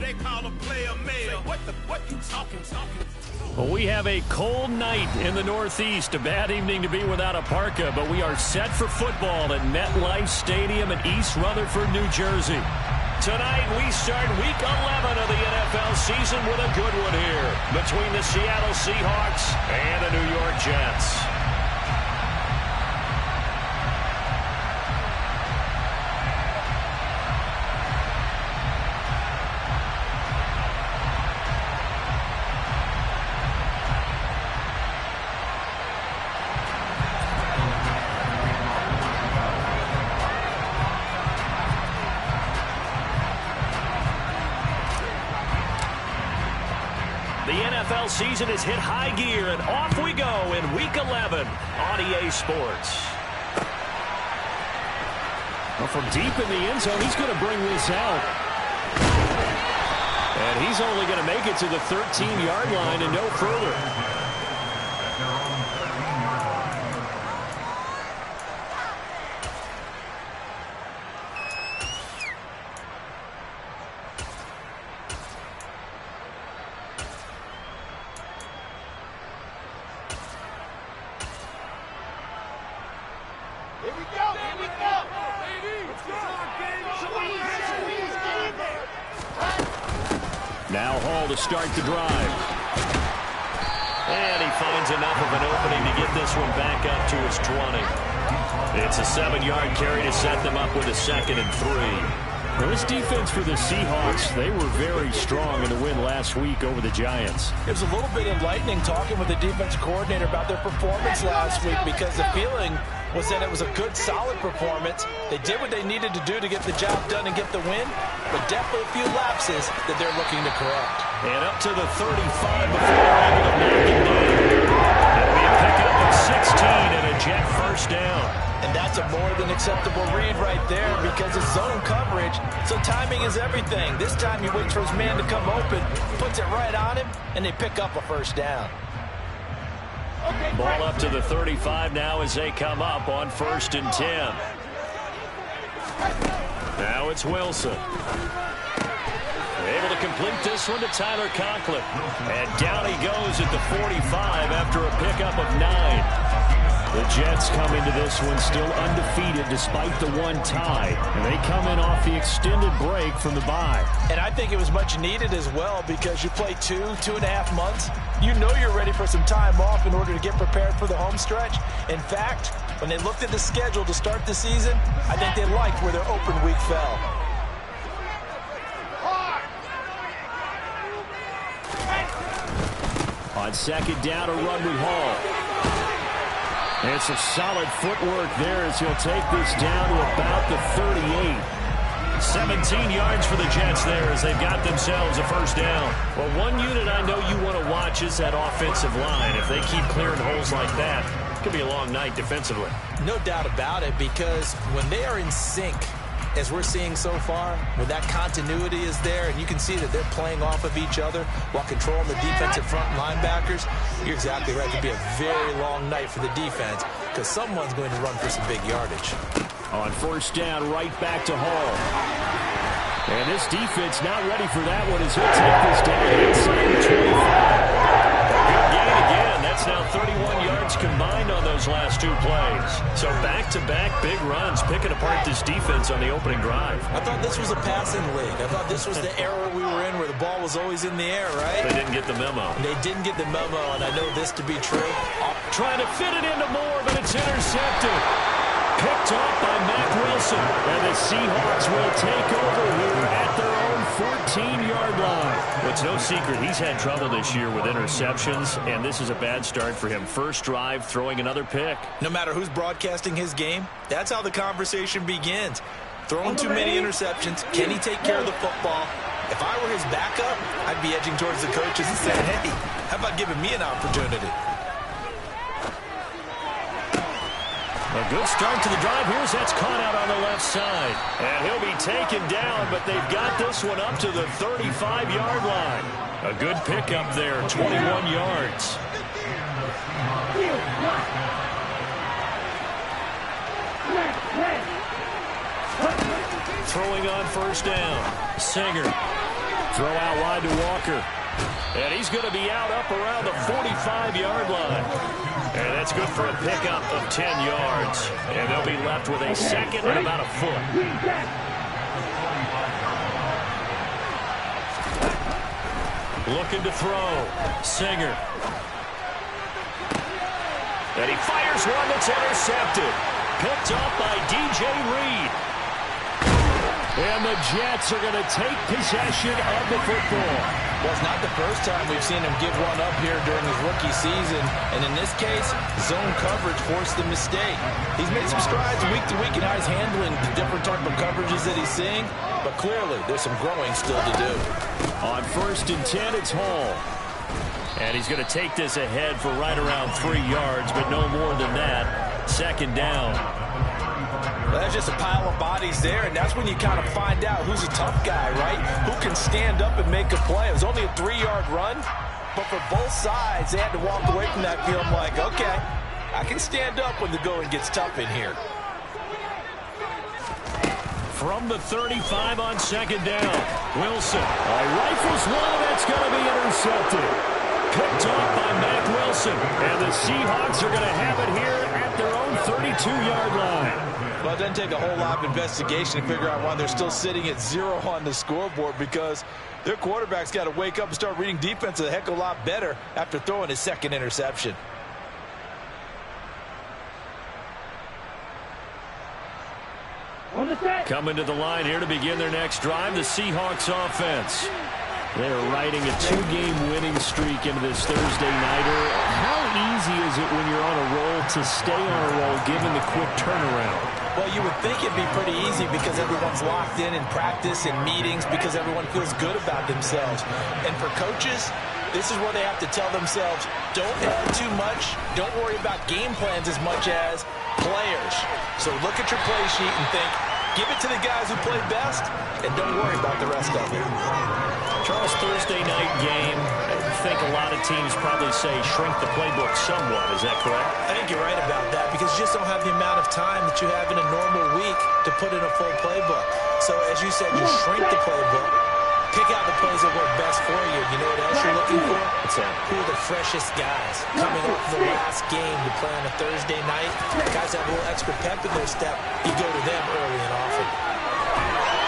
they call a player mail. What you talking? Well, we have a cold night in the Northeast. A bad evening to be without a parka, but we are set for football at MetLife Stadium in East Rutherford, New Jersey. Tonight, we start Week 11 of the NFL season with a good one here between the Seattle Seahawks and the New York Jets. The NFL season has hit high gear, and off we go in Week 11 on EA Sports. Well, from deep in the end zone, he's going to bring this out. And he's only going to make it to the 13-yard line and no further. Now Hall to start the drive. And he finds enough of an opening to get this one back up to his 20. It's a 7-yard carry to set them up with a 2nd and 3. Well, this defense for the Seahawks, they were very strong in the win last week over the Giants. It was a little bit enlightening talking with the defensive coordinator about their performance last week, because the feeling was that it was a good, solid performance. They did what they needed to do to get the job done and get the win, but definitely a few lapses that they're looking to correct. And up to the 35 before they're able to knock him down. That'll be a pickup of 16 and a Jet first down. And that's a more than acceptable read right there, because it's zone coverage, so timing is everything. This time he waits for his man to come open, puts it right on him, and they pick up a first down. Ball up to the 35 now as they come up on 1st and 10. Now it's Wilson. Able to complete this one to Tyler Conklin. And down he goes at the 45 after a pickup of 9. The Jets come into this one still undefeated despite the one tie. And they come in off the extended break from the bye. And I think it was much needed as well, because you play 2.5 months. You know you're ready for some time off in order to get prepared for the home stretch. In fact, when they looked at the schedule to start the season, I think they liked where their open week fell. On 2nd down, a run with Hall. And some solid footwork there as he'll take this down to about the 38. 17 yards for the Jets there as they've got themselves a first down. Well, one unit I know you want to watch is that offensive line. If they keep clearing holes like that, it could be a long night defensively. No doubt about it, because when they are in sync, as we're seeing so far, when that continuity is there and you can see that they're playing off of each other while controlling the defensive front linebackers, you're exactly right. It could be a very long night for the defense, because someone's going to run for some big yardage. On 1st down, right back to Hall. And this defense not ready for that one as he'll take this down inside the 25. Good gain again. That's now 31 yards combined on those last 2 plays. So back-to-back big runs, picking apart this defense on the opening drive. I thought this was a passing league. I thought this was the era we were in where the ball was always in the air, right? They didn't get the memo. They didn't get the memo, and I know this to be true. Trying to fit it into Moore, but it's intercepted. Picked off by Mack Wilson. And the Seahawks will take over here at their own 14-yard line. Well, it's no secret he's had trouble this year with interceptions, and this is a bad start for him. First drive, throwing another pick. No matter who's broadcasting his game, that's how the conversation begins. Throwing too many interceptions. Can he take care of the football? If I were his backup, I'd be edging towards the coaches and saying, hey, how about giving me an opportunity? A good start to the drive. Here's that's caught out on the left side. And he'll be taken down, but they've got this one up to the 35-yard line. A good pickup there, 21 yards. Throwing on 1st down. Singer. Throw out wide to Walker. And he's going to be out up around the 45-yard line. And that's good for a pickup of 10 yards. And they'll be left with a second and about a foot. Looking to throw. Singer. And he fires one that's intercepted. Picked off by DJ Reed. And the Jets are going to take possession of the football. Well, it's not the first time we've seen him give one up here during his rookie season. And in this case, zone coverage forced the mistake. He's made some strides week to week in how he's handling the different type of coverages that he's seeing. But clearly, there's some growing still to do. On 1st and 10, it's Hall. And he's going to take this ahead for right around 3 yards, but no more than that. 2nd down. Well, that's just a pile of bodies there, and that's when you kind of find out who's a tough guy, right? Who can stand up and make a play. It was only a 3-yard run, but for both sides, they had to walk away from that field like, okay, I can stand up when the going gets tough in here. From the 35 on 2nd down, Wilson rifles one that's going to be intercepted. Picked off by Mack Wilson, and the Seahawks are going to have it here at their own 32-yard line. Well, it doesn't take a whole lot of investigation to figure out why they're still sitting at 0 on the scoreboard, because their quarterback's got to wake up and start reading defense a heck of a lot better after throwing his 2nd interception. Coming to the line here to begin their next drive, the Seahawks offense. They're riding a 2-game winning streak into this Thursday nighter. How easy is it when you're on a roll to stay on a roll given the quick turnaround? Well, you would think it'd be pretty easy because everyone's locked in practice and meetings, because everyone feels good about themselves. And for coaches, this is where they have to tell themselves, don't add too much, don't worry about game plans as much as players. So look at your play sheet and think, give it to the guys who play best, and don't worry about the rest of it. Charles, Thursday night game, I think a lot of teams probably say shrink the playbook somewhat. Is that correct? I think you're right about that, because you just don't have the amount of time that you have in a normal week to put in a full playbook. So as you said, you shrink the playbook, pick out the plays that work best for you. You know what else you're looking for? What's that? Who are the freshest guys coming off the last game to play on a Thursday night? Guys have a little extra pep in their step. You go to them early and often.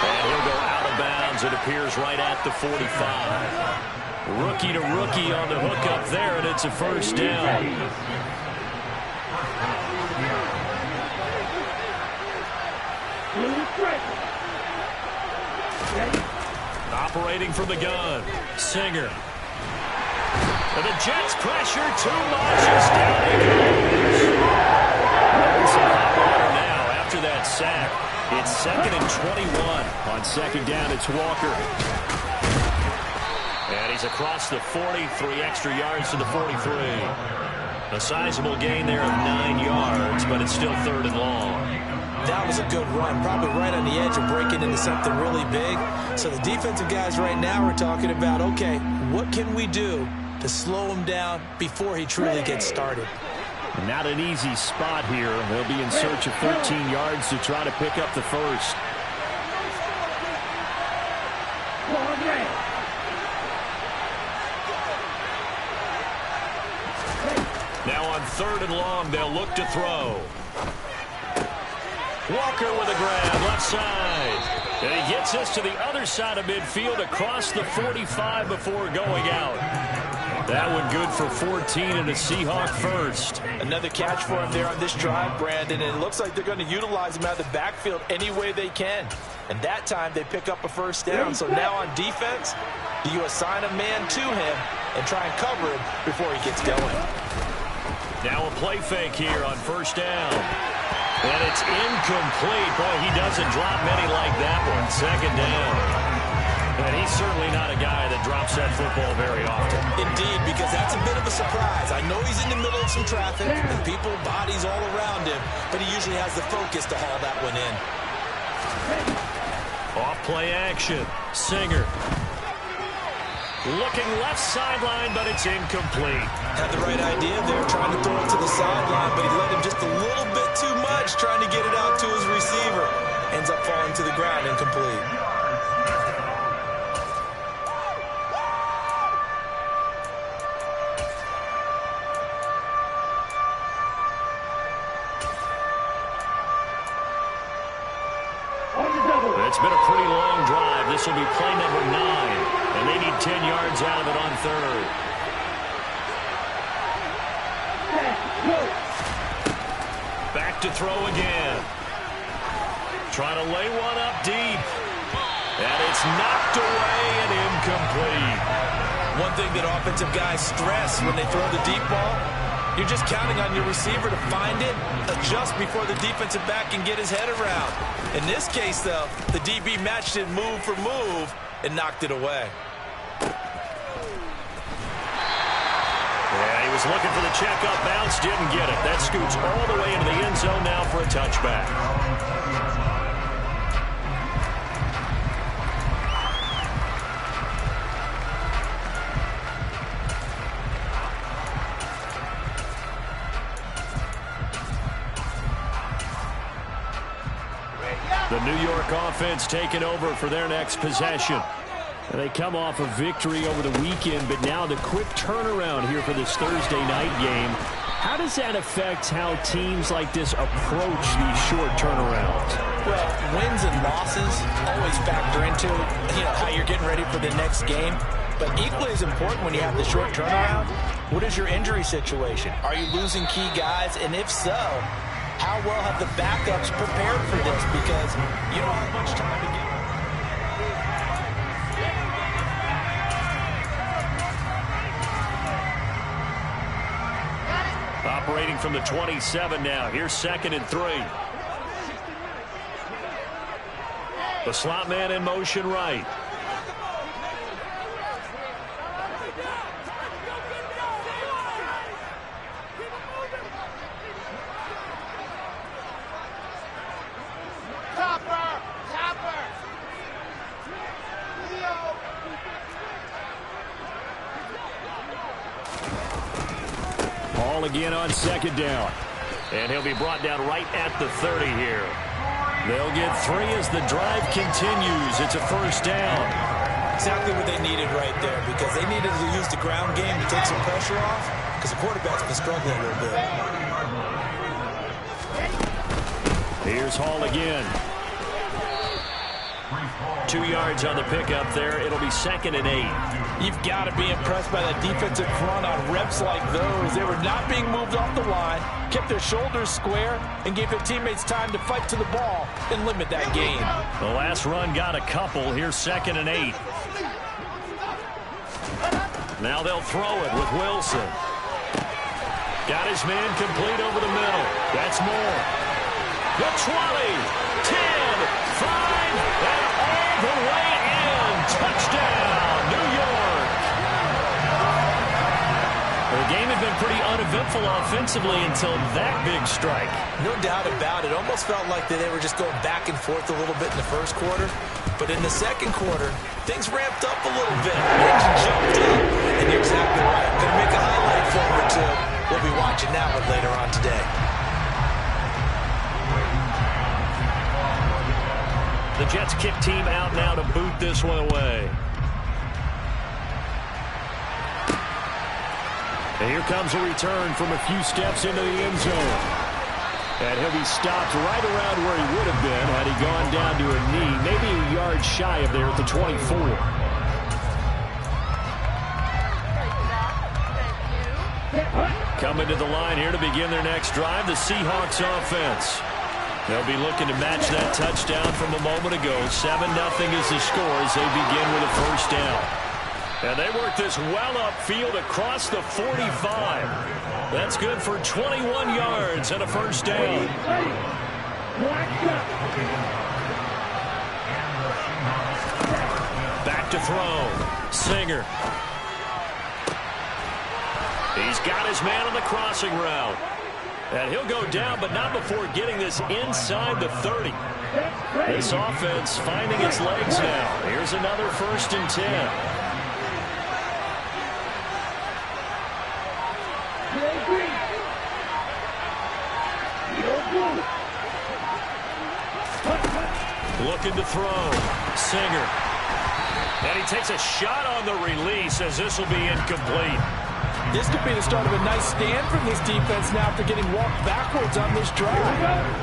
And he'll go out of bounds. It appears right at the 45. Rookie to rookie on the hook up there, and it's a 1st down. Operating from the gun, Singer. And the Jets pressure too much. It's down he goes. There's some hot water now after that sack. It's 2nd and 21. On 2nd down, it's Walker. And he's across the 40, 3 extra yards to the 43. A sizable gain there of 9 yards, but it's still 3rd and long. That was a good run, probably right on the edge of breaking into something really big. So the defensive guys right now are talking about, okay, what can we do to slow him down before he truly gets started? Not an easy spot here. They'll be in search of 13 yards to try to pick up the 1st. Now on 3rd and long, they'll look to throw. Walker with a grab, left side. And he gets us to the other side of midfield across the 45 before going out. That one good for 14 and a Seahawk 1st. Another catch for him there on this drive, Brandon, and it looks like they're going to utilize him out of the backfield any way they can. And that time they pick up a 1st down. So now on defense, do you assign a man to him and try and cover him before he gets going? Now a play fake here on 1st down. And it's incomplete. Boy, he doesn't drop many like that one. 2nd down. And he's certainly not a guy that drops that football very often. Indeed, because that's a bit of a surprise. I know he's in the middle of some traffic and people, bodies all around him, but he usually has the focus to haul that one in. Off play action. Singer. Looking left sideline, but it's incomplete. Had the right idea there, trying to throw it to the sideline, but he let him just a little bit too much, trying to get it out to his receiver. Ends up falling to the ground, incomplete. will be play number 9. And they need 10 yards out of it on third. Back to throw again. Trying to lay one up deep. And it's knocked away and incomplete. One thing that offensive guys stress when they throw the deep ball, you're just counting on your receiver to find it, adjust before the defensive back can get his head around. In this case, though, the DB matched it move for move and knocked it away. Yeah, he was looking for the checkup bounce, didn't get it. That scoots all the way into the end zone now for a touchback. The New York offense taking over for their next possession. They come off a victory over the weekend, but now the quick turnaround here for this Thursday night game. How does that affect how teams like this approach these short turnarounds? Well, wins and losses always factor into how you're getting ready for the next game. But equally as important when you have the short turnaround, what is your injury situation? Are you losing key guys? And if so, how well have the backups prepared for this? Because you don't have much time to get. Operating from the 27 now. Here's 2nd and 3. The slot man in motion right. Again on 2nd down. And he'll be brought down right at the 30 here. They'll get 3 as the drive continues. It's a 1st down. Exactly what they needed right there, because they needed to use the ground game to take some pressure off, because the quarterback's been struggling a little bit. Here's Hall again. 2 yards on the pickup there. It'll be 2nd and 8. You've got to be impressed by that defensive front on reps like those. They were not being moved off the line, kept their shoulders square, and gave their teammates time to fight to the ball and limit that gain. The last run got a couple. Here's 2nd and 8. Now they'll throw it with Wilson. Got his man complete over the middle. That's more. The 20, 10, 5, and all the way in. Touchdown, New York. The game had been pretty uneventful offensively until that big strike. No doubt about it. Almost felt like they were just going back and forth a little bit in the first quarter. But in the second quarter, things ramped up a little bit. Things jumped up. And you're exactly right. Going to make a highlight film or two. We'll be watching that one later on today. The Jets kick team out now to boot this one away. And here comes a return from a few steps into the end zone. And he'll be stopped right around where he would have been had he gone down to a knee, maybe a yard shy of there at the 24. Coming to the line here to begin their next drive, the Seahawks offense. They'll be looking to match that touchdown from a moment ago. 7-0 is the score as they begin with a 1st down. And they work this well upfield across the 45. That's good for 21 yards and a 1st down. Back to throw. Singer. He's got his man on the crossing route. And he'll go down, but not before getting this inside the 30. This offense finding its legs now. Here's another 1st and 10. Looking to throw. Singer. And he takes a shot on the release as this will be incomplete. This could be the start of a nice stand from this defense now after getting walked backwards on this drive.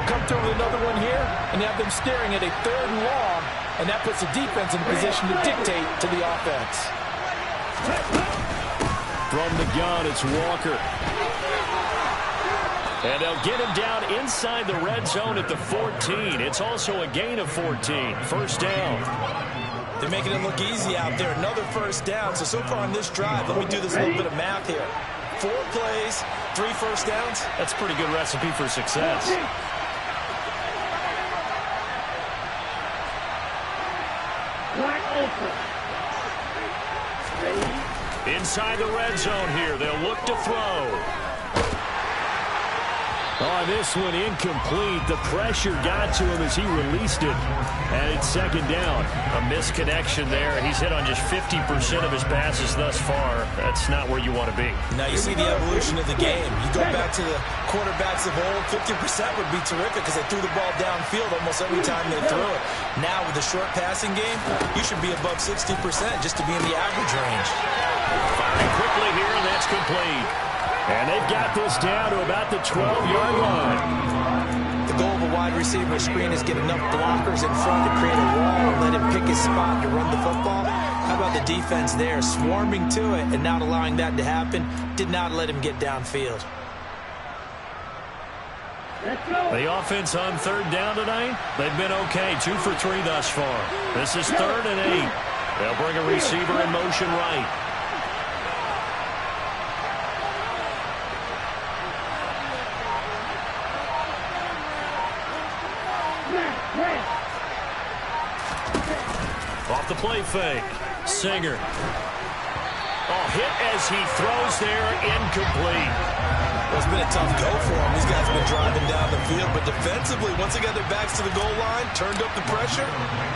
Come through with another one here and have them staring at a 3rd and long and that puts the defense in a position to dictate to the offense. From the gun, it's Walker. And they'll get him down inside the red zone at the 14. It's also a gain of 14. First down. They're making it look easy out there. Another first down. So far on this drive, let me do this little bit of math here. 4 plays, 3 first downs. That's a pretty good recipe for success. Inside the red zone here. They'll look to throw. Oh, this one incomplete. The pressure got to him as he released it. And it's second down. A misconnection there. He's hit on just 50% of his passes thus far. That's not where you want to be. Now you see the evolution of the game. You go back to the quarterbacks of old, 50% would be terrific because they threw the ball downfield almost every time they threw it. Now with the short passing game, you should be above 60% just to be in the average range. Firing quickly here, and that's complete. And they've got this down to about the 12-yard line. The goal of a wide receiver screen is get enough blockers in front to create a wall and let him pick his spot to run the football. How about the defense there, swarming to it and not allowing that to happen? Did not let him get downfield. The offense on third down tonight, they've been okay. 2 for 3 thus far. This is 3rd and 8. They'll bring a receiver in motion right. Off the play fake. Singer. Oh, hit as he throws there. Incomplete. Well, it's been a tough go for him. These guys have been driving down the field. But defensively, once they got their backs to the goal line, turned up the pressure,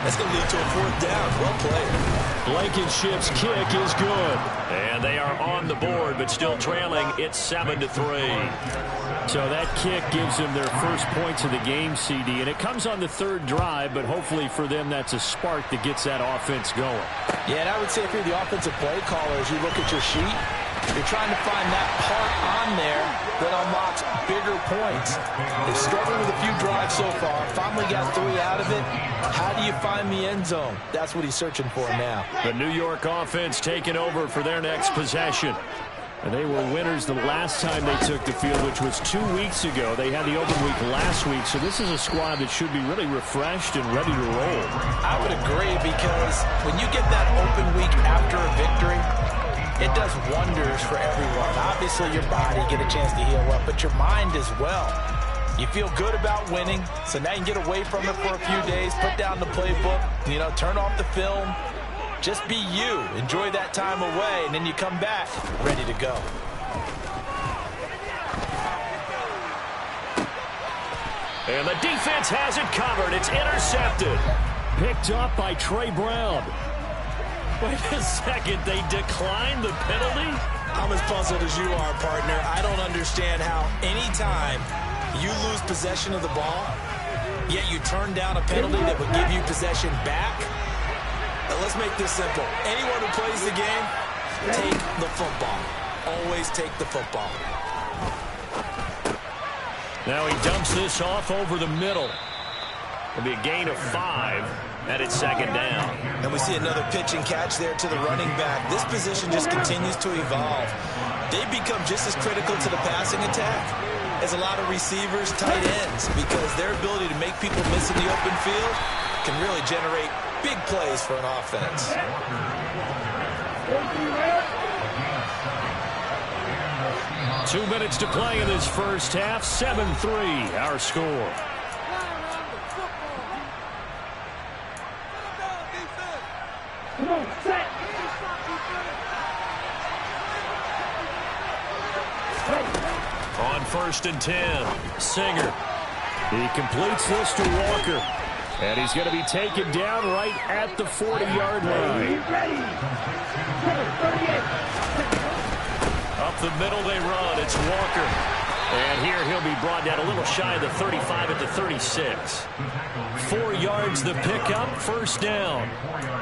that's going to lead to a 4th down. Well played. Blankenship's kick is good. And they are on the board, but still trailing. It's 7-3. So that kick gives them their first points of the game, CD. And it comes on the 3rd drive, but hopefully for them that's a spark that gets that offense going. Yeah, and I would say if you're the offensive play caller, as you look at your sheet, you're trying to find that part on there that unlocks bigger points. They've struggled with a few drives so far. Finally got 3 out of it. How do you find the end zone? That's what he's searching for now. The New York offense taking over for their next possession. And they were winners the last time they took the field, which was 2 weeks ago. They had the open week last week, so this is a squad that should be really refreshed and ready to roll. I would agree, because when you get that open week after a victory, it does wonders for everyone. Obviously, your body get a chance to heal up, but your mind as well. You feel good about winning, so now you can get away from it for a few days, put down the playbook, turn off the film. Just be you. Enjoy that time away, and then you come back ready to go. And the defense has it covered. It's intercepted. Picked up by Trey Brown. Wait a second. They declined the penalty? I'm as puzzled as you are, partner. I don't understand how anytime you lose possession of the ball, yet you turn down a penalty that would give you possession back. Let's make this simple. Anyone who plays the game, take the football. Always take the football. Now he dumps this off over the middle. It'll be a gain of 5, and it's 2nd down. And we see another pitch and catch there to the running back. This position just continues to evolve. They become just as critical to the passing attack as a lot of receivers, tight ends, because their ability to make people miss in the open field can really generate big plays for an offense. 2 minutes to play in this first half. 7-3, our score. On 1st and 10, Singer. He completes this to Walker. And he's going to be taken down right at the 40-yard line. Up the middle they run. It's Walker. And here he'll be brought down a little shy of the 35 at the 36. 4 yards the pickup, 1st down.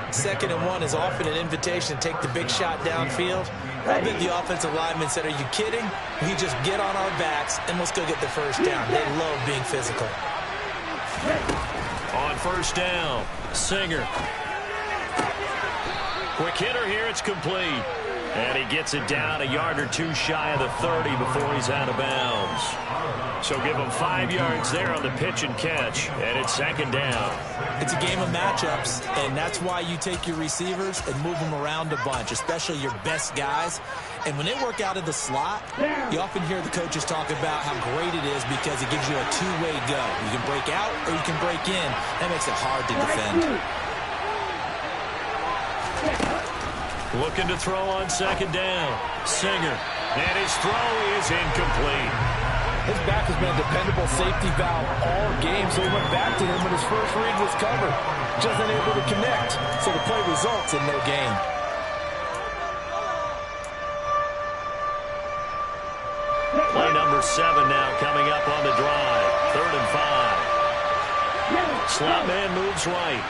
2nd and 1 is often an invitation to take the big shot downfield. I bet the offensive lineman said, are you kidding? We just get on our backs and let's go get the 1st down. They love being physical. On first down. Singer. Quick hitter here. It's complete. And he gets it down a yard or two shy of the 30 before he's out of bounds. So give him 5 yards there on the pitch and catch. And it's second down. It's a game of matchups, and that's why you take your receivers and move them around a bunch, especially your best guys. And when they work out of the slot, you often hear the coaches talk about how great it is because it gives you a two-way go. You can break out or you can break in. That makes it hard to defend. Looking to throw on second down. Singer. And his throw is incomplete. His back has been a dependable safety valve all game, so he went back to him when his first read was covered. Just unable to connect, so the play results in no gain. Play number 7 now coming up on the drive. 3rd and 5. Slot man moves right.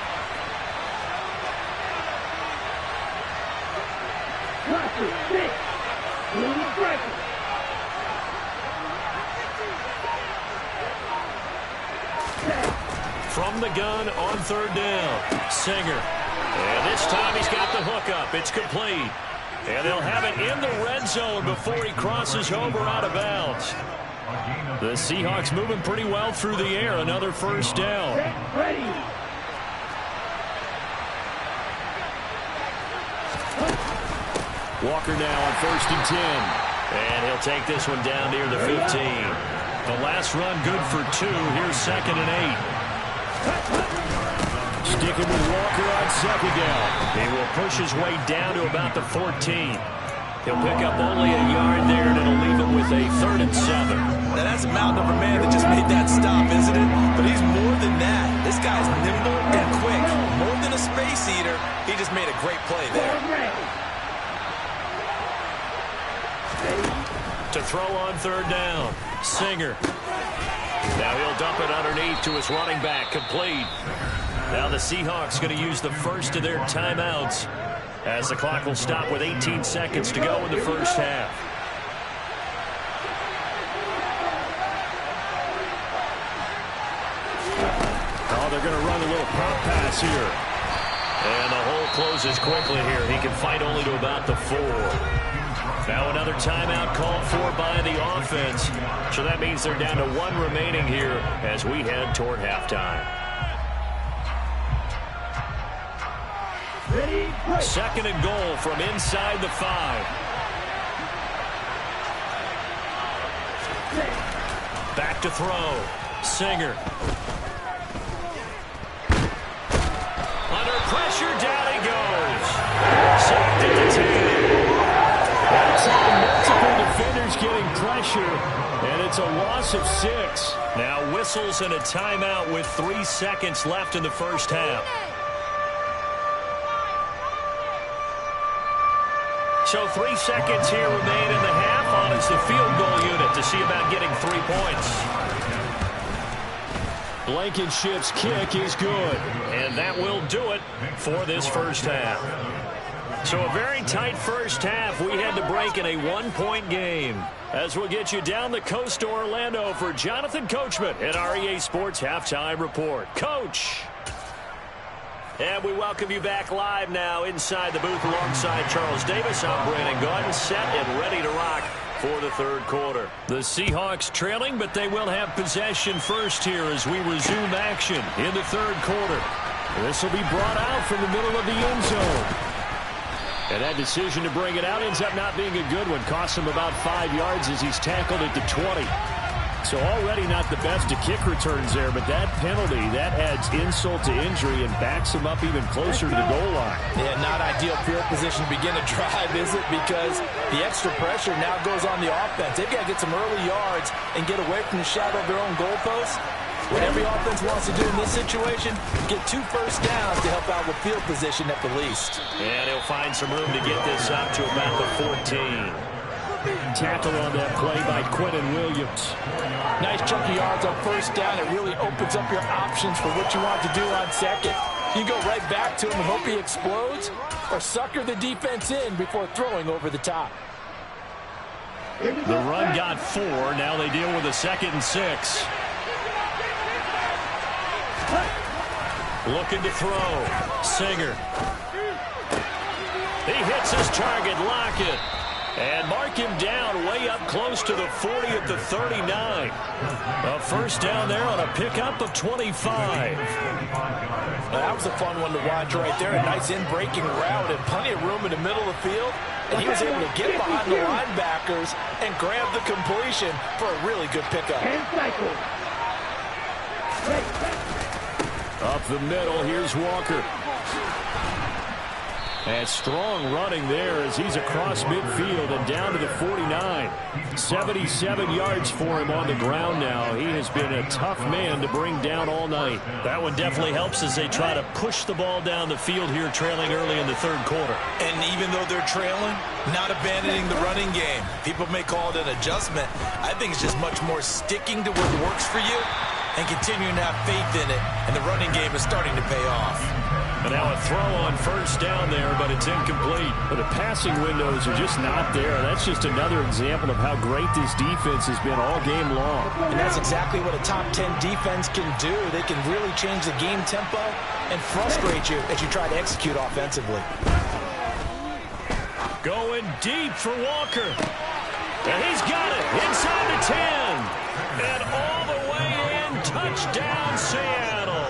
From the gun on 3rd down. Singer. And this time he's got the hook up. It's complete. And they'll have it in the red zone before he crosses over out of bounds. The Seahawks moving pretty well through the air. Another first down. Walker now on 1st and 10. And he'll take this one down near the 15. The last run good for 2. Here's 2nd and 8. Sticking with Walker on 2nd down. He will push his way down to about the 14. He'll pick up only a yard there, and it'll leave him with a 3rd and 7. Now that's a mountain of a man that just made that stop, isn't it? But he's more than that. This guy's nimble and quick. More than a space eater, he just made a great play there. To throw on 3rd down. Singer. Now he'll dump it underneath to his running back. Complete. Now the Seahawks going to use the first of their timeouts as the clock will stop with 18 seconds to go in the first half. Oh, they're going to run a little pump pass here. And the hole closes quickly here. He can fight only to about the 4. Now another timeout called for by the offense. So that means they're down to 1 remaining here as we head toward halftime. 2nd and goal from inside the 5. Back to throw. Singer. Under pressure, down he goes. Sacked at the 10. That's multiple defenders getting pressure, and it's a loss of 6. Now whistles and a timeout with 3 seconds left in the first half. So 3 seconds here remain in the half. On is the field goal unit to see about getting 3 points. Blankenship's kick is good. And that will do it for this first half. So a very tight first half. We had to break in a 1-point game. As we'll get you down the coast to Orlando for Jonathan Coachman in our EA Sports Halftime Report. Coach! And we welcome you back live now inside the booth alongside Charles Davis. I'm Brandon Gaudin, set and ready to rock for the 3rd quarter. The Seahawks trailing, but they will have possession first here as we resume action in the 3rd quarter. This will be brought out from the middle of the end zone. And that decision to bring it out ends up not being a good one. Costs him about 5 yards as he's tackled at the 20. So already not the best of kick returns there, but that penalty, that adds insult to injury and backs him up even closer to the goal line. Yeah, not ideal field position to begin a drive, is it? Because the extra pressure now goes on the offense. They've got to get some early yards and get away from the shadow of their own goalposts. What every offense wants to do in this situation, get 2 first downs to help out with field position at the least. And he'll find some room to get this up to about the 14. Tackle on that play by Quentin Williams. Nice chunky yards on first down. It really opens up your options for what you want to do on second. You go right back to him and hope he explodes, or sucker the defense in before throwing over the top. The run got 4. Now they deal with a 2nd and 6. Looking to throw. Singer. He hits his target, Lockett. And mark him down way up close to the 40 at the 39. A first down there on a pickup of 25. That was a fun one to watch right there. A nice in-breaking route and plenty of room in the middle of the field. And he was able to get behind the linebackers and grab the completion for a really good pickup. Up the middle, here's Walker. And strong running there as he's across midfield and down to the 49. 77 yards for him on the ground now. He has been a tough man to bring down all night. That one definitely helps as they try to push the ball down the field here, trailing early in the third quarter. And even though they're trailing, not abandoning the running game. People may call it an adjustment. I think it's just much more sticking to what works for you and continuing to have faith in it. And the running game is starting to pay off. And now a throw on first down there, but it's incomplete. But the passing windows are just not there. That's just another example of how great this defense has been all game long. And that's exactly what a top 10 defense can do. They can really change the game tempo and frustrate you as you try to execute offensively. Going deep for Walker. And he's got it inside the 10. And all the way in, touchdown Seattle.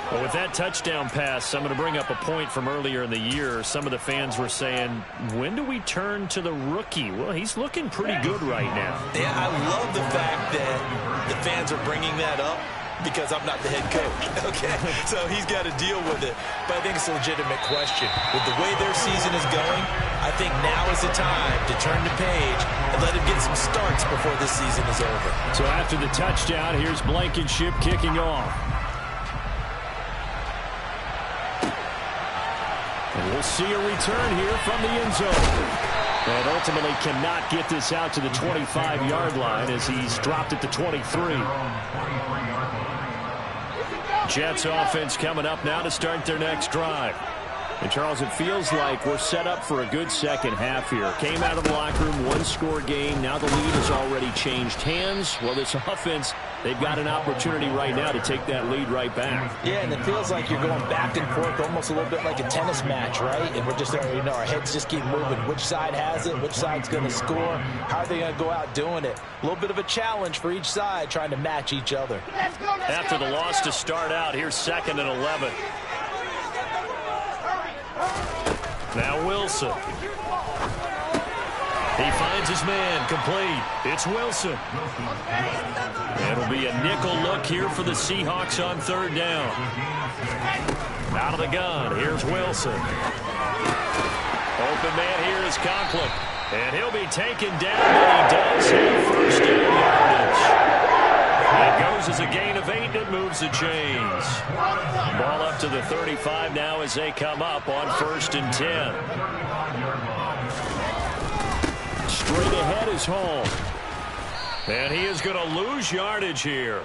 Well, with that touchdown pass, I'm going to bring up a point from earlier in the year. Some of the fans were saying, when do we turn to the rookie? Well, he's looking pretty good right now. Yeah, I love the fact that the fans are bringing that up because I'm not the head coach, okay? So he's got to deal with it. But I think it's a legitimate question. With the way their season is going, I think now is the time to turn the page and let him get some starts before this season is over. So after the touchdown, here's Blankenship kicking off. And we'll see a return here from the end zone. And ultimately cannot get this out to the 25-yard line as he's dropped at the 23. Jets offense coming up now to start their next drive. And, Charles, it feels like we're set up for a good second half here. Came out of the locker room, one-score game. Now the lead has already changed hands. Well, this offense, they've got an opportunity right now to take that lead right back. Yeah, and it feels like you're going back and forth, almost a little bit like a tennis match, right? And we're just, you know, our heads just keep moving. Which side has it? Which side's going to score? How are they going to go out doing it? A little bit of a challenge for each side, trying to match each other. After the loss to start out, here's 2nd and 11. Now Wilson. He finds his man, complete. It's Wilson. It'll be a nickel look here for the Seahawks on 3rd down. Out of the gun, here's Wilson. Open man here is Conklin. And he'll be taken down, but he does have first down yardage. It goes as a gain of 8, and it moves the chains. Ball up to the 35 now as they come up on 1st and 10. Straight ahead is Hall. And he is going to lose yardage here.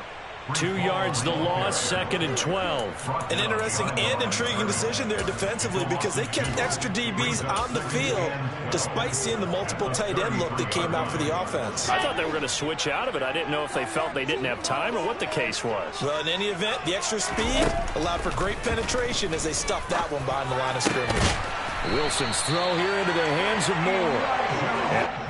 2 yards the loss, 2nd and 12. An interesting and intriguing decision there defensively because they kept extra DBs on the field despite seeing the multiple tight end look that came out for the offense. I thought they were going to switch out of it. I didn't know if they felt they didn't have time or what the case was. Well, in any event, the extra speed allowed for great penetration as they stuffed that one behind the line of scrimmage. Wilson's throw here into the hands of Moore.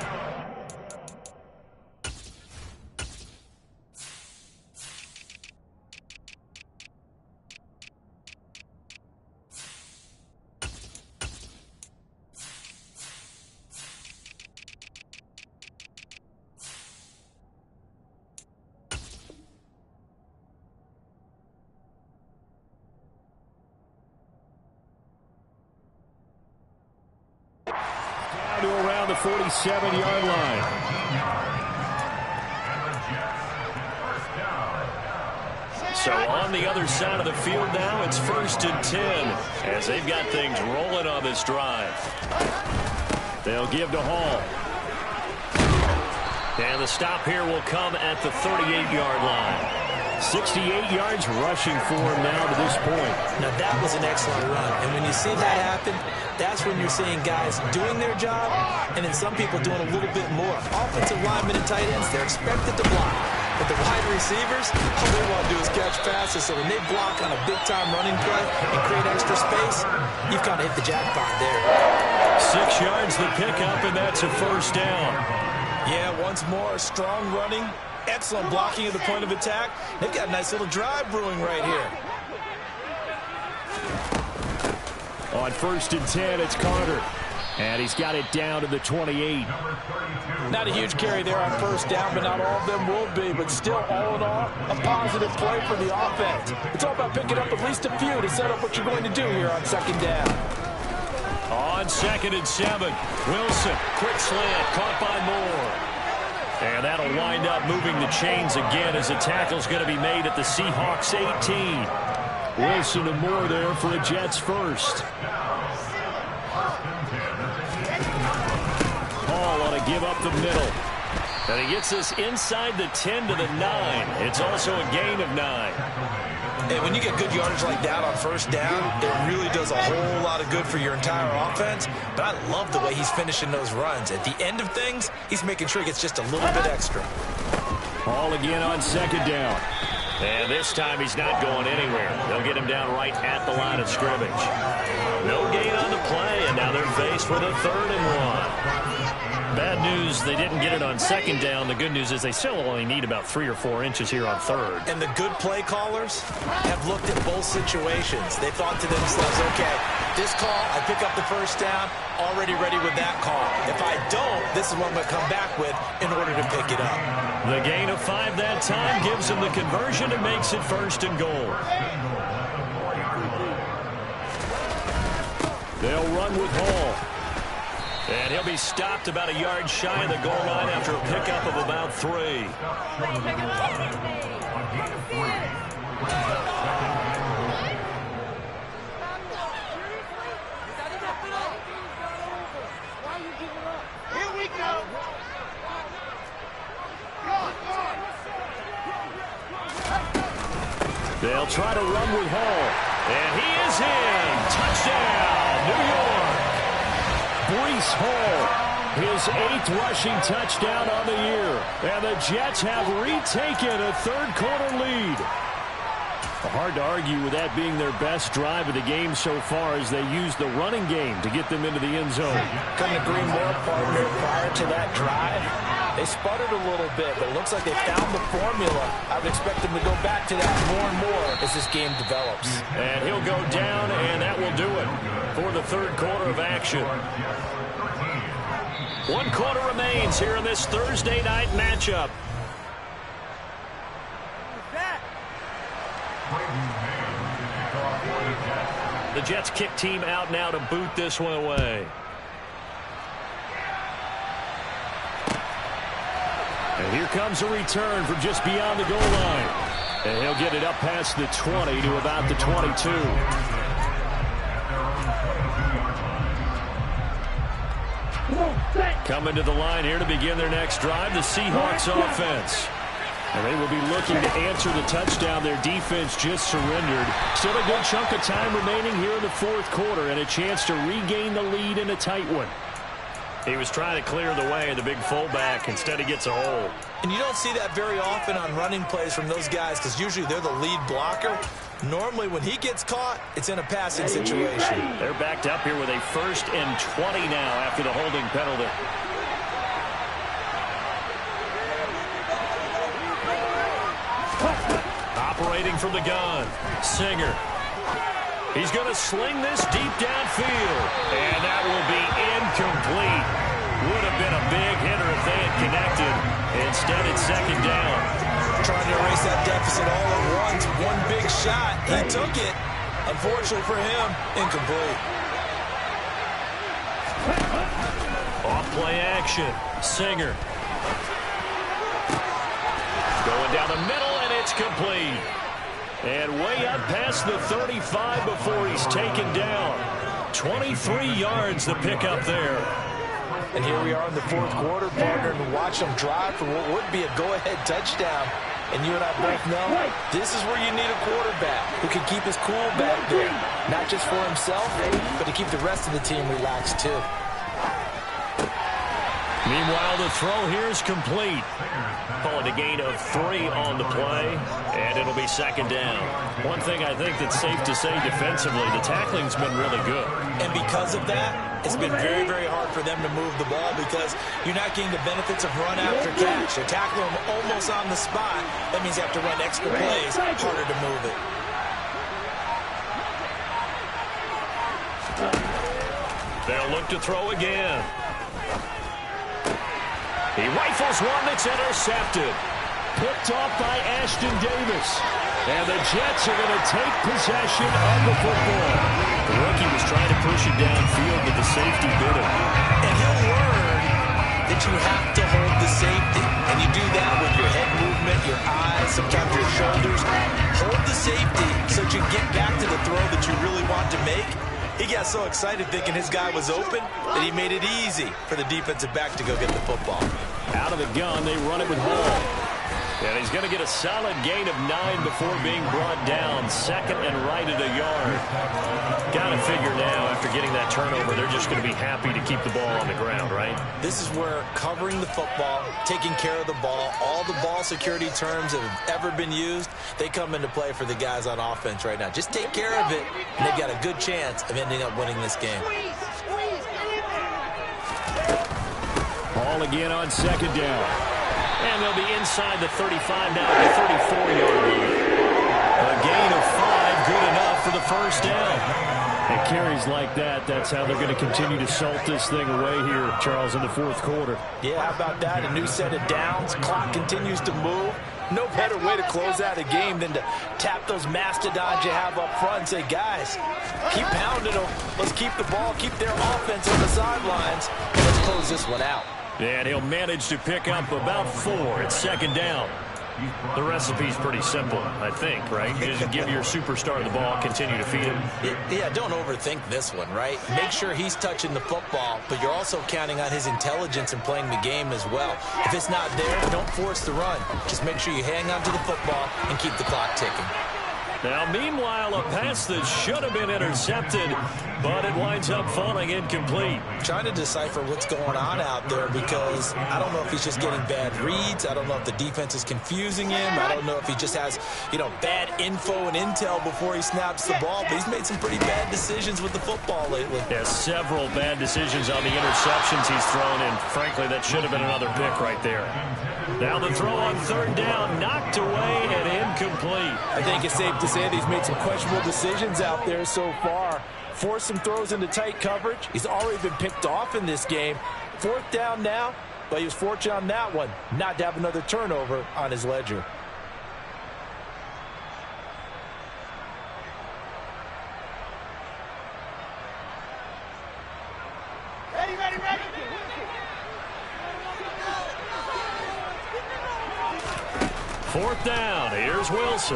To around the 47-yard line. So on the other side of the field now, it's 1st and 10 as they've got things rolling on this drive. They'll give to Hall. And the stop here will come at the 38-yard line. 68 yards rushing for him now to this point. Now that was an excellent run. And when you see that happen, that's when you're seeing guys doing their job and then some people doing a little bit more. Offensive linemen and tight ends, they're expected to block. But the wide receivers, all they want to do is catch passes. So when they block on a big-time running play and create extra space, you've got to hit the jackpot there. 6 yards the pickup, and that's a first down. Yeah, once more, strong running, excellent blocking at the point of attack. They've got a nice little drive brewing right here. On 1st and 10, it's Carter. And he's got it down to the 28. Not a huge carry there on first down, but not all of them will be. But still, all in all, a positive play for the offense. It's all about picking up at least a few to set up what you're going to do here on 2nd down. On 2nd and 7, Wilson, quick slant, caught by Moore. And that'll wind up moving the chains again as the tackle's going to be made at the Seahawks 18. Wilson and Moore there for a Jets first. Hall on a give up the middle. And he gets this inside the 10 to the 9. It's also a gain of 9. And when you get good yardage like that on first down, it really does a whole lot of good for your entire offense. But I love the way he's finishing those runs. At the end of things, he's making sure he gets just a little bit extra. Hall again on 2nd down. And this time he's not going anywhere. They'll get him down right at the line of scrimmage. No gain on the play, and now they're faced with a 3rd and 1. Bad news, they didn't get it on 2nd down. The good news is they still only need about 3 or 4 inches here on 3rd. And the good play callers have looked at both situations. They thought to themselves, okay, this call, I pick up the first down, already ready with that call. If I don't, this is what I'm going to come back with in order to pick it up. The gain of 5 that time gives him the conversion and makes it 1st and goal. They'll run with Hall. And he'll be stopped about a yard shy of the goal line after a pickup of about 3. Here we go. They'll try to run with Hall. And he is in. Touchdown, New York. Breece Hall, his 8th rushing touchdown on the year. And the Jets have retaken a 3rd quarter lead. Hard to argue with that being their best drive of the game so far as they used the running game to get them into the end zone. Couldn't agree more, partner. Prior to that drive, they sputtered a little bit, but it looks like they found the formula. I would expect them to go back to that more and more as this game develops. And he'll go down, and that will do it for the 3rd quarter of action. 1 quarter remains here in this Thursday night matchup. The Jets kick team out now to boot this one away. And here comes a return from just beyond the goal line. And he'll get it up past the 20 to about the 22. Coming to the line here to begin their next drive, the Seahawks offense. And they will be looking to answer the touchdown their defense just surrendered. Still a good chunk of time remaining here in the 4th quarter and a chance to regain the lead in a tight one. He was trying to clear the way of the big fullback. Instead, he gets a hole. And you don't see that very often on running plays from those guys because usually they're the lead blocker. Normally, when he gets caught, it's in a passing situation. They're backed up here with a 1st and 20 now after the holding penalty. Operating from the gun, Singer. He's going to sling this deep downfield, and that will be incomplete. Would have been a big hitter if they had connected. Instead, it's 2nd down. Trying to erase that deficit all at once. One big shot. He took it. Unfortunately for him, incomplete. Off-play action, Singer. Going down the middle, and it's complete. And way up past the 35 before he's taken down. 23 yards the pickup there. And here we are in the 4th quarter, partner, and watch them drive for what would be a go-ahead touchdown. And you and I both know this is where you need a quarterback who can keep his cool back there. Not just for himself, but to keep the rest of the team relaxed too. Meanwhile, the throw here is complete. Call it a gain of 3 on the play, and it'll be second down. One thing I think that's safe to say defensively, the tackling's been really good. And because of that, it's been very, very hard for them to move the ball because you're not getting the benefits of run after catch. They're tackling them almost on the spot. That means you have to run extra plays, harder to move it. They'll look to throw again. He rifles one that's intercepted. Picked off by Ashton Davis. And the Jets are going to take possession of the football. The rookie was trying to push it downfield, but the safety bit him. And he'll learn that you have to hold the safety. And you do that with your head movement, your eyes, sometimes your shoulders. Hold the safety so that you get back to the throw that you really want to make. He got so excited thinking his guy was open that he made it easy for the defensive back to go get the football. Out of the gun, they run it with Hall. And he's going to get a solid gain of 9 before being brought down. Second and right at a yard. Got to figure now, after getting that turnover, they're just going to be happy to keep the ball on the ground, right? This is where covering the football, taking care of the ball, all the ball security terms that have ever been used, they come into play for the guys on offense right now. Just take care of it, and they've got a good chance of ending up winning this game. Ball again on second down. And they'll be inside the 35 now at the 34-yard line. A gain of 5, good enough for the first down. And carries like that, that's how they're going to continue to salt this thing away here, Charles, in the fourth quarter. Yeah, how about that? A new set of downs. Clock continues to move. No better way to close out a game than to tap those mastodons you have up front and say, guys, keep pounding them. Let's keep the ball, keep their offense on the sidelines, and let's close this one out. And he'll manage to pick up about 4 at second down. The recipe's pretty simple, I think, right? You just give your superstar the ball, continue to feed him. Yeah, don't overthink this one, right? Make sure he's touching the football, but you're also counting on his intelligence and playing the game as well. If it's not there, don't force the run. Just make sure you hang on to the football and keep the clock ticking. Now, meanwhile, a pass that should have been intercepted, but it winds up falling incomplete. Trying to decipher what's going on out there because I don't know if he's just getting bad reads. I don't know if the defense is confusing him. I don't know if he just has, bad info and intel before he snaps the ball. But he's made some pretty bad decisions with the football lately. Yeah, several bad decisions on the interceptions he's thrown, and frankly, that should have been another pick right there. Now the throw on third down, knocked away and incomplete. I think it's safe to say that he's made some questionable decisions out there so far. Forced some throws into tight coverage. He's already been picked off in this game. Fourth down now, but he was fortunate on that one not to have another turnover on his ledger. Ready. Fourth down, here's Wilson.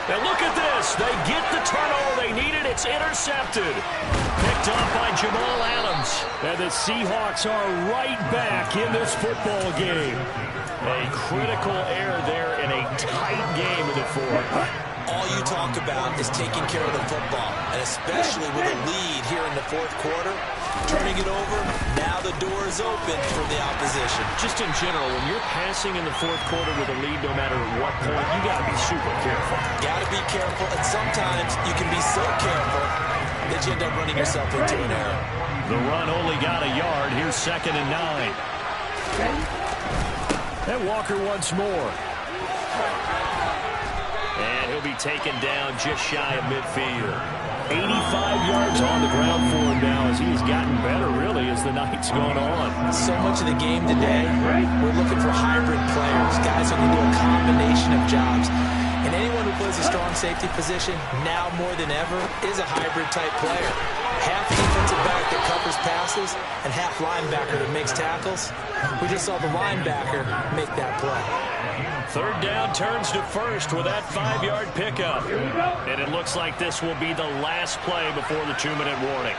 Now look at this. They get the turnover they needed. It's intercepted. Picked up by Jamal Adams. And the Seahawks are right back in this football game. A critical error there in a tight game in the fourth. All you talk about is taking care of the football, and especially with a lead here in the fourth quarter, turning it over, now the door is open for the opposition. Just in general, when you're passing in the fourth quarter with a lead, no matter what point, you got to be super careful. Got to be careful, and sometimes you can be so careful that you end up running yourself into an error. The run only got a yard. Here's second and 9. And Walker once more. And he'll be taken down just shy of midfield. 85 yards on the ground for him now as he's gotten better, really, as the night's gone on. So much of the game today, we're looking for hybrid players, guys who can do a combination of jobs. And anyone who plays a strong safety position, now more than ever, is a hybrid-type player. Half defensive back that covers passes and half linebacker that makes tackles. We just saw the linebacker make that play. Third down turns to first with that 5-yard pickup. And it looks like this will be the last play before the 2-minute warning.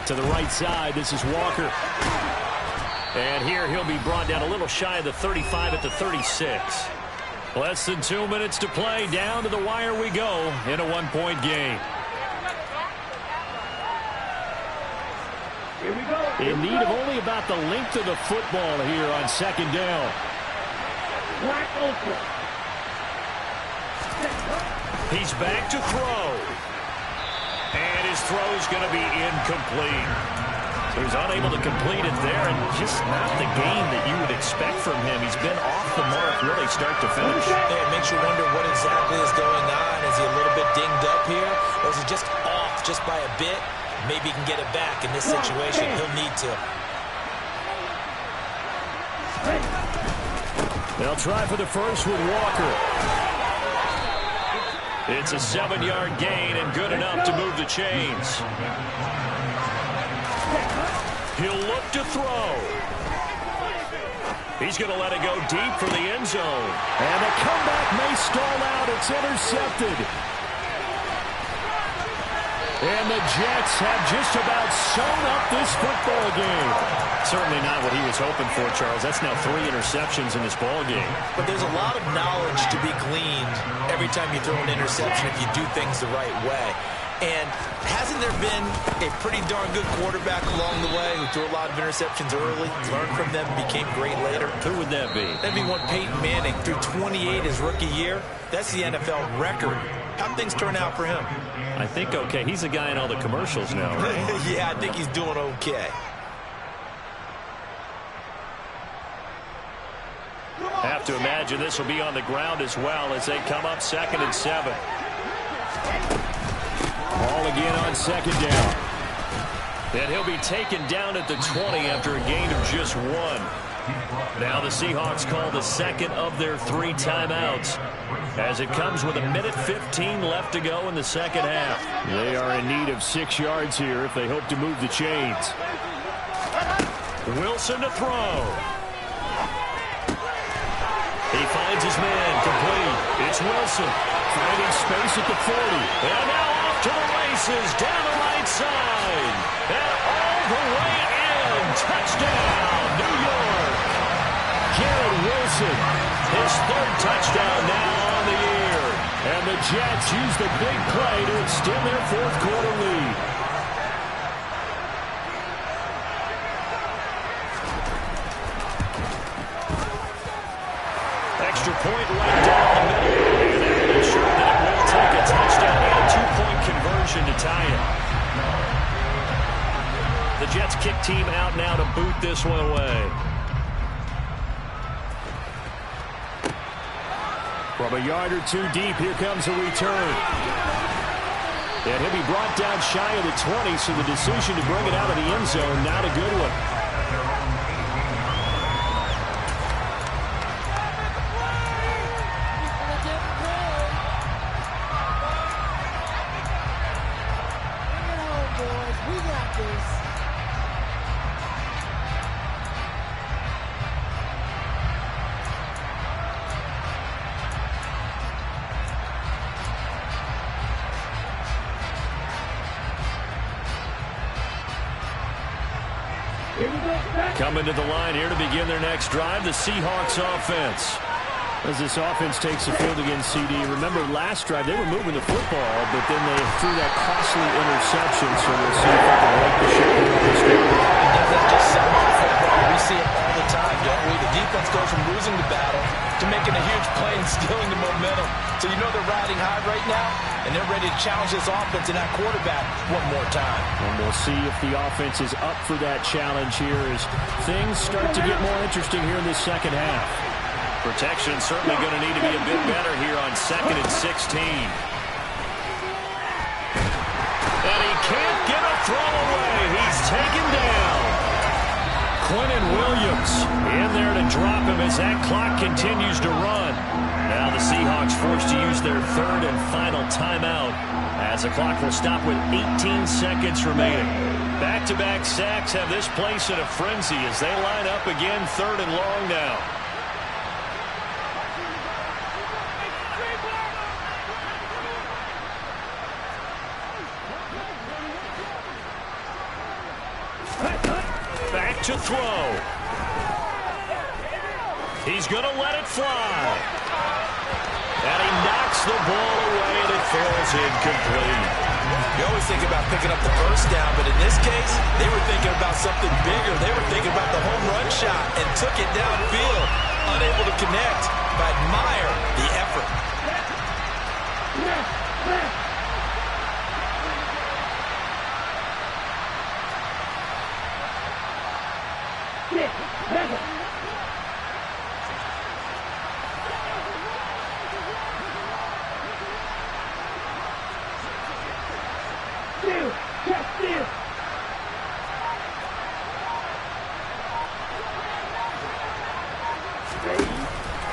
To the right side, this is Walker. And here he'll be brought down a little shy of the 35 at the 36. Less than 2 minutes to play. Down to the wire we go in a 1-point game. In need of only about the length of the football here on second down. He's back to throw. And his throw's going to be incomplete. So he's unable to complete it there, and just not the game that you would expect from him. He's been off the mark really start to finish. Yeah, it makes you wonder what exactly is going on. Is he a little bit dinged up here, or is he just off just by a bit? Maybe he can get it back in this situation. He'll need to. They'll try for the first with Walker. It's a 7-yard gain and good enough to move the chains. He'll look to throw. He's going to let it go deep for the end zone. And the comeback may stall out. It's intercepted. And the Jets have just about sewn up this football game. Certainly not what he was hoping for, Charles. That's now 3 interceptions in this ball game. But there's a lot of knowledge to be gleaned every time you throw an interception if you do things the right way. And hasn't there been a pretty darn good quarterback along the way who threw a lot of interceptions early, learned from them, became great later? Who would that be? That'd be one Peyton Manning. Threw 28 his rookie year. That's the NFL record. How'd things turn out for him? I think okay. He's a guy in all the commercials now, right? Yeah, I think he's doing okay. Have to imagine this will be on the ground as well as they come up 2nd and 7. Ball again on 2nd down. And he'll be taken down at the 20 after a gain of just 1. Now the Seahawks call the second of their 3 timeouts as it comes with 1:15 left to go in the second half. They are in need of 6 yards here if they hope to move the chains. Wilson to throw. He finds his man complete. It's Wilson finding space at the 40. And now off to the races down the right side. And all the way in. Touchdown, New York. Garrett Wilson, his 3rd touchdown now on the year. And the Jets use the big play to extend their 4th quarter lead. Extra point right down the middle. And they will ensure that it will take a touchdown and a 2-point conversion to tie it. The Jets kick team out now to boot this one away. From a yard or 2 deep, here comes a return. And he'll be brought down shy of the 20, so the decision to bring it out of the end zone, not a good one. Coming to the line here to begin their next drive, the Seahawks offense. As this offense takes the field against CD. Remember last drive, they were moving the football, but then they threw that costly interception, so we'll see if they can make the ship here this game. Does that just sum up football? We see it all the time, don't we? The defense goes from losing the battle to making a huge play and stealing the momentum. So you know they're riding high right now, and they're ready to challenge this offense and that quarterback one more time. And we'll see if the offense is up for that challenge here as things start to get more interesting here in this second half. Protection certainly going to need to be a bit better here on 2nd and 16. And he can't get a throw away. He's taken down. Quinnen Williams in there to drop him as that clock continues to run. Now the Seahawks forced to use their 3rd and final timeout as the clock will stop with 18 seconds remaining. Back-to-back sacks have this place in a frenzy as they line up again 3rd and long now. Back to throw. He's going to let it fly. And he knocks the ball away and it falls incomplete. You always think about picking up the first down, but in this case, they were thinking about something bigger. They were thinking about the home run shot and took it downfield. Unable to connect, but admire the effort.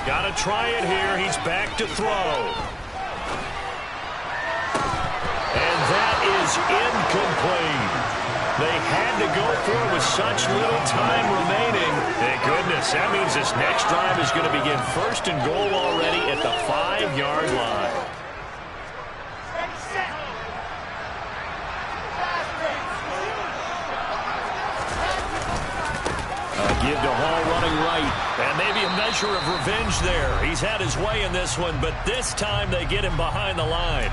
Got to try it here. He's back to throw. And that is incomplete. They had to go for it with such little time remaining. Thank goodness. That means this next drive is going to begin first and goal already at the 5-yard line. Give to Hall running right. And maybe a measure of revenge there. He's had his way in this one, but this time they get him behind the line.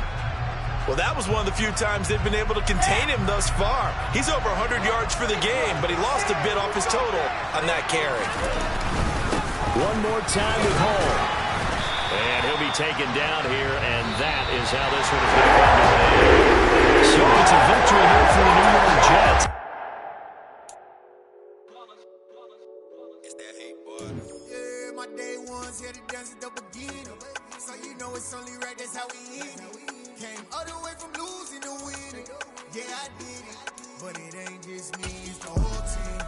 Well, that was one of the few times they've been able to contain him thus far. He's over 100 yards for the game, but he lost a bit off his total on that carry. One more time with Hall. And he'll be taken down here, and that is how this one is going to come to an end. So it's a victory here for the New York Jets. Yeah, my day ones here to dance at the beginning. So you know it's only right, that's how we eat it. Came all the way from losing to winning. Yeah, I did it. But it ain't just me, it's the whole team.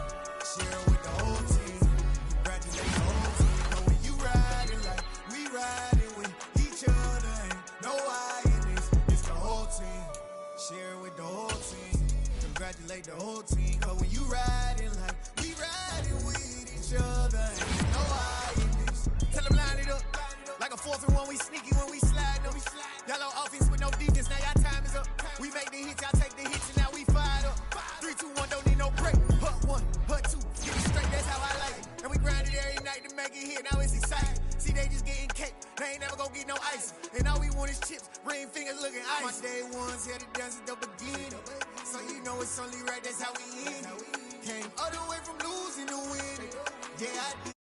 Share with the whole team. Congratulate the whole team. Know when you riding like we riding with each other. Ain't no I in this, it's the whole team. Share with the whole team. Congratulate the whole team. Cause when you riding like we riding with each other. Ain't no I in this. Tell them line it up. Like a 4th and 1, we sneaky when we slide. No, we slide. Yellow offense with no defense, now y'all time is up. We make the hits, y'all take the hits, and now we fired up. 3, 2, 1, don't need no break. Hut 1, hut 2, get it straight, that's how I like it. And we grind it every night to make it hit, now it's exciting. See, they just getting cake, they ain't never gonna get no ice. And all we want is chips, ring fingers looking ice. My day ones here to dance at the beginning. So you know it's only right, that's how we end it. Came all the way from losing to winning. Yeah, I did.